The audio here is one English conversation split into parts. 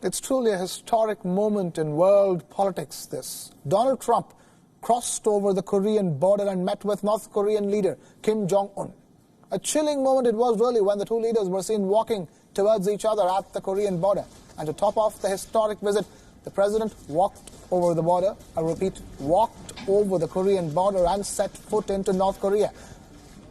It's truly a historic moment in world politics, this. Donald Trump crossed over the Korean border and met with North Korean leader Kim Jong-un. A chilling moment it was really when the two leaders were seen walking towards each other at the Korean border. And to top off the historic visit, the president walked over the border, I repeat, walked over the Korean border and set foot into North Korea.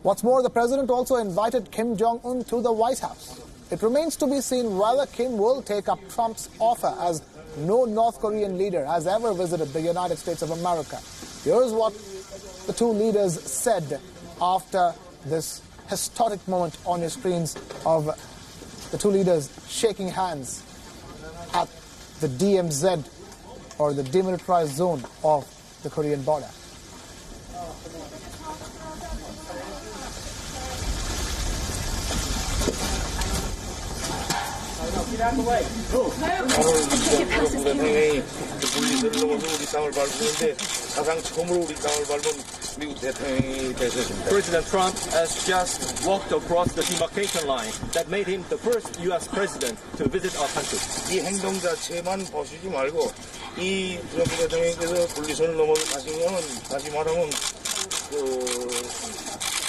What's more, the president also invited Kim Jong-un to the White House. It remains to be seen whether Kim will take up Trump's offer, as no North Korean leader has ever visited the United States of America. Here's what the two leaders said after this historic moment on your screens of the two leaders shaking hands at the DMZ, or the demilitarized zone of the Korean border. 오늘 대통령이 물리서를 넘어서 우리 땅을 밟는데 사상 처음으로 우리 땅을 밟은 미국 대통령이 되셨습니다. President Trump has just walked across the demarcation line that made him the first U.S. president to visit our country. 이 행동 자체만 보시지 말고 이 트럼프 대통령께서 분리선을 넘어서 가신 거는 다시 말하면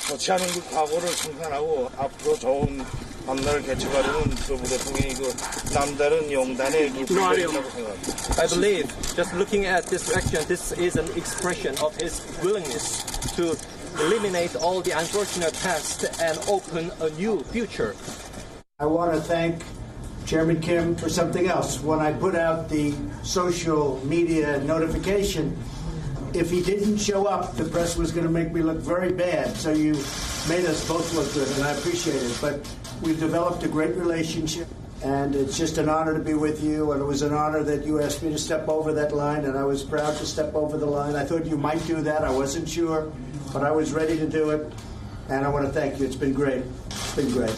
좋지 않은 그 과거를 청산하고 앞으로 좋은 밤날을 개척하려는 트럼프 대통령이 그 남다른 용단의 기쁨이라고 생각합니다. I believe, just looking at this action, this is an expression of his willingness to eliminate all the unfortunate past and open a new future. I want to thank Chairman Kim for something else. When I put out the social media notification, if he didn't show up, the press was going to make me look very bad. So you made us both look good, and I appreciate it. But we've developed a great relationship, and it's just an honor to be with you, and it was an honor that you asked me to step over that line, and I was proud to step over the line. I thought you might do that. I wasn't sure, but I was ready to do it, and I want to thank you. It's been great. It's been great.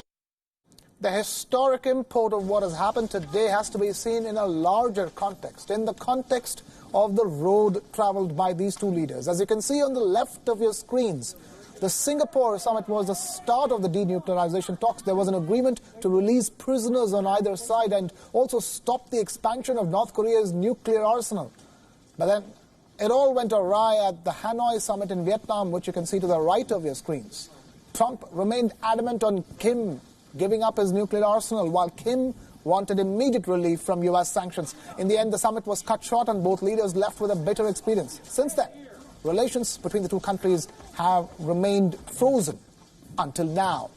The historic import of what has happened today has to be seen in a larger context, in the context of the road traveled by these two leaders. As you can see on the left of your screens, the Singapore summit was the start of the denuclearization talks. There was an agreement to release prisoners on either side and also stop the expansion of North Korea's nuclear arsenal. But then it all went awry at the Hanoi summit in Vietnam, which you can see to the right of your screens. Trump remained adamant on Kim giving up his nuclear arsenal, while Kim wanted immediate relief from U.S. sanctions. In the end, the summit was cut short and both leaders left with a bitter experience. Since then, relations between the two countries have remained frozen until now.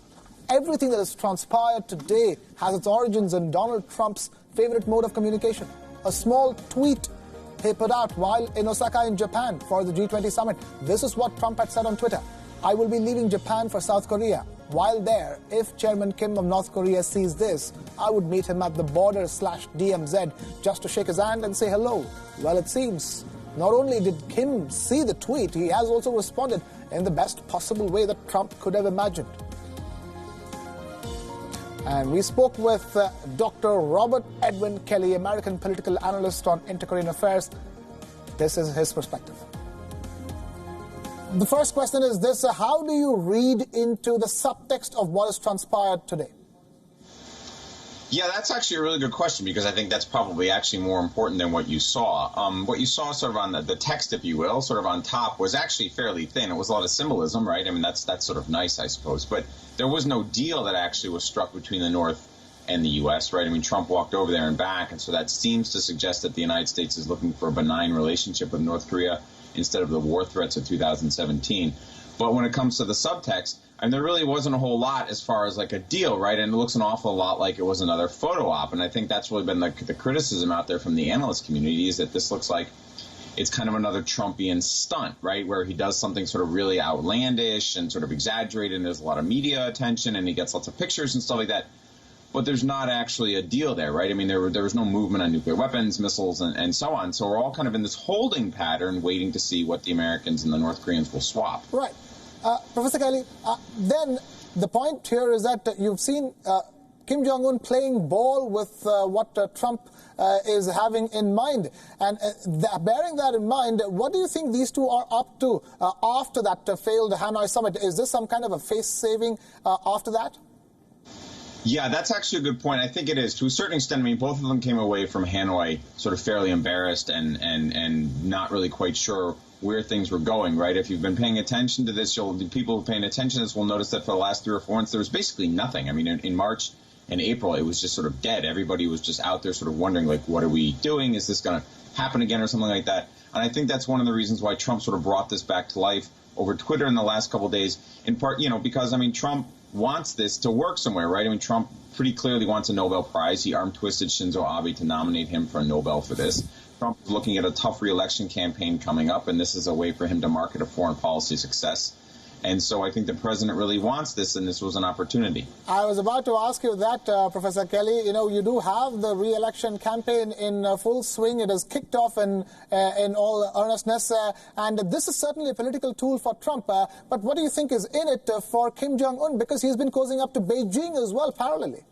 Everything that has transpired today has its origins in Donald Trump's favorite mode of communication. A small tweet he put out while in Osaka in Japan for the G20 summit. This is what Trump had said on Twitter: "I will be leaving Japan for South Korea. While there, if Chairman Kim of North Korea sees this, I would meet him at the border/DMZ just to shake his hand and say hello." Well, it seems not only did Kim see the tweet, he has also responded in the best possible way that Trump could have imagined. And we spoke with Dr. Robert Edwin Kelly, American political analyst on inter-Korean affairs. This is his perspective. The first question is this: how do you read into the subtext of what has transpired today? Yeah, that's actually a really good question, because I think that's probably actually more important than what you saw. What you saw sort of on the text, if you will, sort of on top, was actually fairly thin. It was a lot of symbolism, right? I mean, that's sort of nice, I suppose. But there was no deal that actually was struck between the North and the U.S., right? I mean, Trump walked over there and back, and so that seems to suggest that the United States is looking for a benign relationship with North Korea instead of the war threats of 2017. But when it comes to the subtext, I mean, there really wasn't a whole lot as far as like a deal, right? And it looks an awful lot like it was another photo op. And I think that's really been the criticism out there from the analyst community, is that this looks like it's kind of another Trumpian stunt, right? Where he does something sort of really outlandish and sort of exaggerated, and there's a lot of media attention and he gets lots of pictures and stuff like that. But there's not actually a deal there, right? I mean, there was no movement on nuclear weapons, missiles, and so on. So we're all kind of in this holding pattern, waiting to see what the Americans and the North Koreans will swap. Right. Professor Kelly, then the point here is that you've seen Kim Jong-un playing ball with what Trump is having in mind. And bearing that in mind, what do you think these two are up to after that failed Hanoi summit? Is this some kind of a face-saving after that? Yeah, that's actually a good point. I think it is. To a certain extent, I mean, both of them came away from Hanoi sort of fairly embarrassed and not really quite sure where things were going, right? If you've been paying attention to this, the people who are paying attention to this will notice that for the last 3 or 4 months, there was basically nothing. I mean, in March and April, it was just sort of dead. Everybody was just out there sort of wondering, like, what are we doing? Is this going to happen again or something like that? And I think that's one of the reasons why Trump sort of brought this back to life over Twitter in the last couple of days, in part, because, I mean, Trump wants this to work somewhere, right? I mean, Trump pretty clearly wants a Nobel Prize. He arm-twisted Shinzo Abe to nominate him for a Nobel for this. Trump is looking at a tough re-election campaign coming up, and this is a way for him to market a foreign policy success. And so I think the president really wants this, and this was an opportunity. I was about to ask you that, Professor Kelly. You do have the re-election campaign in full swing. It has kicked off in all earnestness, and this is certainly a political tool for Trump. But what do you think is in it for Kim Jong-un? Because he's been cozying up to Beijing as well, parallelly.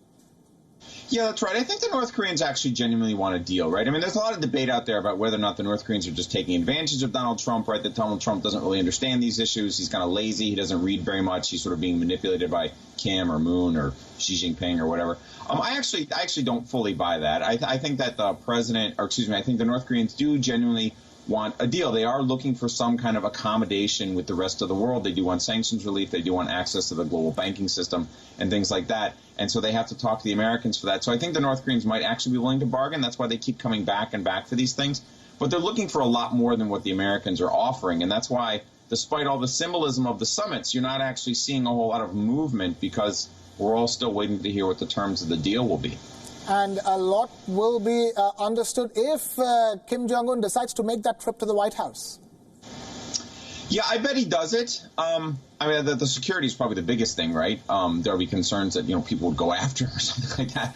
Yeah, that's right. I think the North Koreans actually genuinely want a deal, right? I mean, there's a lot of debate out there about whether or not the North Koreans are just taking advantage of Donald Trump, right? That Donald Trump doesn't really understand these issues. He's kind of lazy. He doesn't read very much. He's sort of being manipulated by Kim or Moon or Xi Jinping or whatever. I actually don't fully buy that. I think that the president, or excuse me, I think the North Koreans do genuinely want a deal. They are looking for some kind of accommodation with the rest of the world. They do want sanctions relief. They do want access to the global banking system and things like that. And so they have to talk to the Americans for that. So I think the North Koreans might actually be willing to bargain. That's why they keep coming back and back for these things. But they're looking for a lot more than what the Americans are offering. And that's why, despite all the symbolism of the summits, you're not actually seeing a whole lot of movement because we're all still waiting to hear what the terms of the deal will be. And a lot will be understood if Kim Jong-un decides to make that trip to the White House. Yeah, I bet he does it. I mean, the security is probably the biggest thing, right? There'll be concerns that, people would go after him or something like that.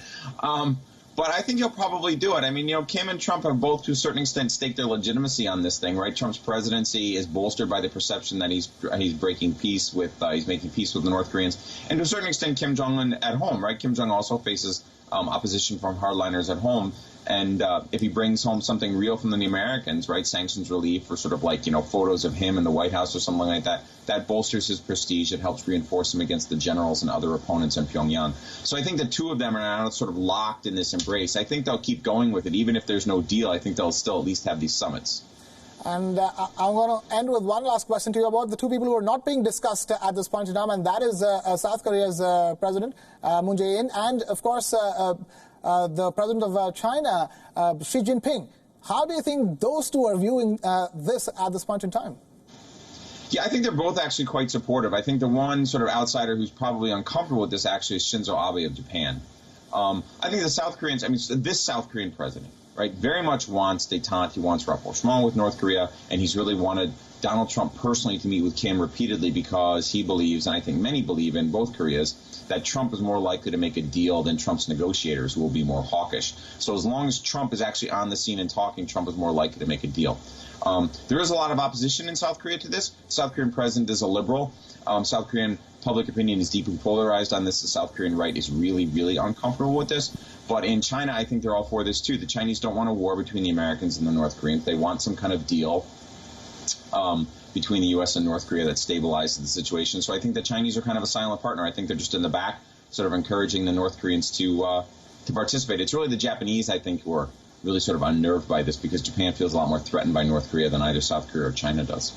But I think he'll probably do it. I mean, Kim and Trump have both, to a certain extent, staked their legitimacy on this thing, right? Trump's presidency is bolstered by the perception that he's breaking peace with, he's making peace with the North Koreans. And to a certain extent, Kim Jong-un at home, right? Kim Jong also faces opposition from hardliners at home. And if he brings home something real from the Americans, right, sanctions relief or sort of like, photos of him in the White House or something like that, that bolsters his prestige. It helps reinforce him against the generals and other opponents in Pyongyang. So I think the two of them are now sort of locked in this embrace. I think they'll keep going with it. Even if there's no deal, I think they'll still at least have these summits. And I'm going to end with one last question to you about the two people who are not being discussed at this point in time, and that is South Korea's President, Moon Jae-in, and, of course, the President of China, Xi Jinping. How do you think those two are viewing this at this point in time? Yeah, I think they're both actually quite supportive. I think the one sort of outsider who's probably uncomfortable with this actually is Shinzo Abe of Japan. I think the South Koreans, this South Korean president, right, very much wants détente. He wants rapprochement with North Korea, and he's really wanted Donald Trump personally to meet with Kim repeatedly because he believes, and I think many believe in both Koreas, that Trump is more likely to make a deal than Trump's negotiators, who will be more hawkish. So as long as Trump is actually on the scene and talking, Trump is more likely to make a deal. There is a lot of opposition in South Korea to this. The South Korean president is a liberal. South Korean public opinion is deeply polarized on this. The South Korean right is really, really uncomfortable with this. But in China, I think they're all for this, too. The Chinese don't want a war between the Americans and the North Koreans. They want some kind of deal between the U.S. and North Korea that stabilizes the situation. So I think the Chinese are kind of a silent partner. I think they're just in the back, sort of encouraging the North Koreans to participate. It's really the Japanese, I think, who are really sort of unnerved by this because Japan feels a lot more threatened by North Korea than either South Korea or China does.